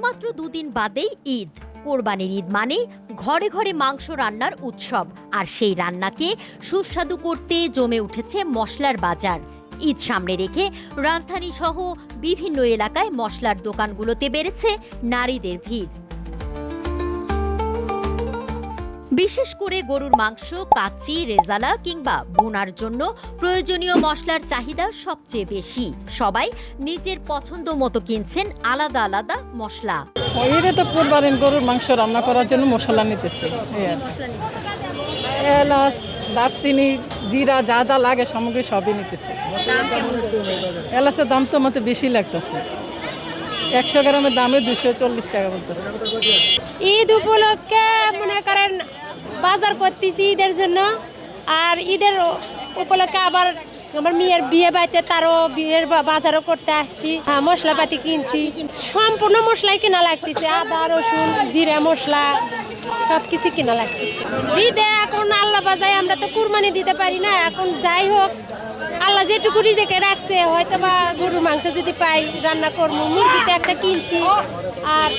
মাত্র দুদিন বাদেই ঈদ। কোরবানির ঈদ মানে ঘরে ঘরে মাংস রান্নার উৎসব, আর সেই রান্নাকে সুস্বাদু করতে জমে উঠেছে মশলার বাজার। ঈদ সামনে রেখে রাজধানী সহ বিভিন্ন এলাকায় মশলার দোকানগুলোতে বেড়েছে নারীদের ভিড়। বিশেষ করে গরুর মাংস, কাচ্চি, রেজালা কিংবা বোনার জন্য প্রয়োজনীয় মশলার চাহিদা সবচেয়ে বেশি। সবাই নিজের পছন্দ মতো কিনছেন আলাদা আলাদা মশলা। ঈদে তো কোরবানির গরুর মাংস রান্না করার জন্য মশলা নিতেছে, এলাচ, দারচিনি, জিরা, যা যা লাগে সামগ্রী সবই নিতেছে। এলাচের দাম তো আমাদের বেশি লাগতেছে, 100 গ্রামের দামে 240 টাকা বলতেছে। ঈদ উপলক্ষে মনে করেন বাজার করতেছি ঈদের জন্য, আর ঈদের উপলক্ষে আবার আমার মেয়ের বিয়ে বাচ্চা, তারও বিয়ের বাজারও করতে আসছি। মশলাপাতি কিনছি, সম্পূর্ণ মশলাই কেনা লাগতেছে, আদা, রসুন, জিরা মশলা সব কিছু কেনা লাগতেছে। ঈদে এখন আল্লাহ বাজায় আমরা তো কুরবানি দিতে পারি না, এখন যাই হোক আল্লাহ যেটুকু রিজেকে রাখছে, হয়তো বা গরুর মাংস যদি পাই রান্না করবো, মুরগিতে একটা কিনছি, আর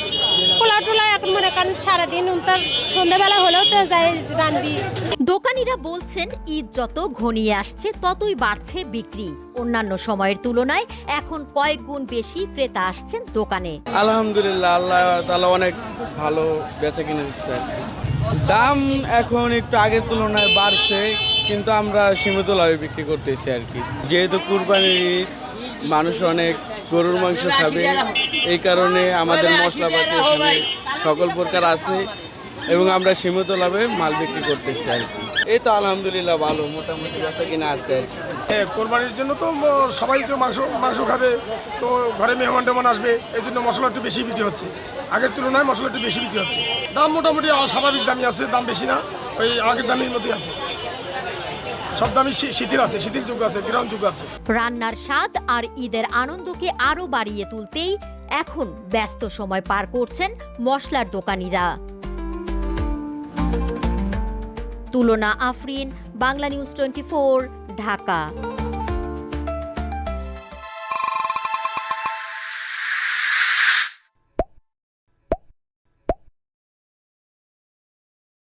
পোলা টোলা এখন মনে করেন সারাদিন তার সন্ধ্যাবেলা হলেও তো যাই রান্দি। দোকানিরা বলছেন ঈদ যত ঘনিয়ে আসছে ততই বাড়ছে বিক্রি। অন্যান্য সময়ের তুলনায় এখন কয়েক গুণ বেশি ক্রেতা আসছেন দোকানে। আলহামদুলিল্লাহ, আল্লাহ তাআলা অনেক ভালো বেচা কিনে দিচ্ছে। দাম এখন একটু আগের তুলনায় বাড়ছে, কিন্তু আমরা সীমিত লাভে বিক্রি করতেছি আর কি। যেহেতু কুরবানির ঈদ, মানুষ অনেক গরুর মাংস খাবে, এই কারণে আমাদের মশলাপাতি এখানে সকল প্রকার আছে এবং আমরা সীমিত লাভে মাল বিক্রি করতেছি আর কি। এই তো আলহামদুলিল্লাহ ভালো, মোটামুটি বেচা কিনা আছে আর কি। কোরবানির জন্য তো সবাই তো মাংস খাবে, তো ঘরে মেহমান টেহমান আসবে, এই জন্য মশলা একটু বেশি বিক্রি হচ্ছে। আগের তুলনায় মশলা একটু বেশি বিক্রি হচ্ছে। দাম মোটামুটি স্বাভাবিক দামই আছে, দাম বেশি না, ওই আগের দামের মতোই আছে। সব দামই শিথিল আছে, শিথিল যুগ আছে, গ্রহণযোগ্য আছে। রান্নার স্বাদ আর ঈদের আনন্দকে আরো বাড়িয়ে তুলতেই এখন ব্যস্ত সময় পার করছেন মশলার দোকানিরা। তুলনা আফরিন, বাংলা নিউজ 24, ঢাকা।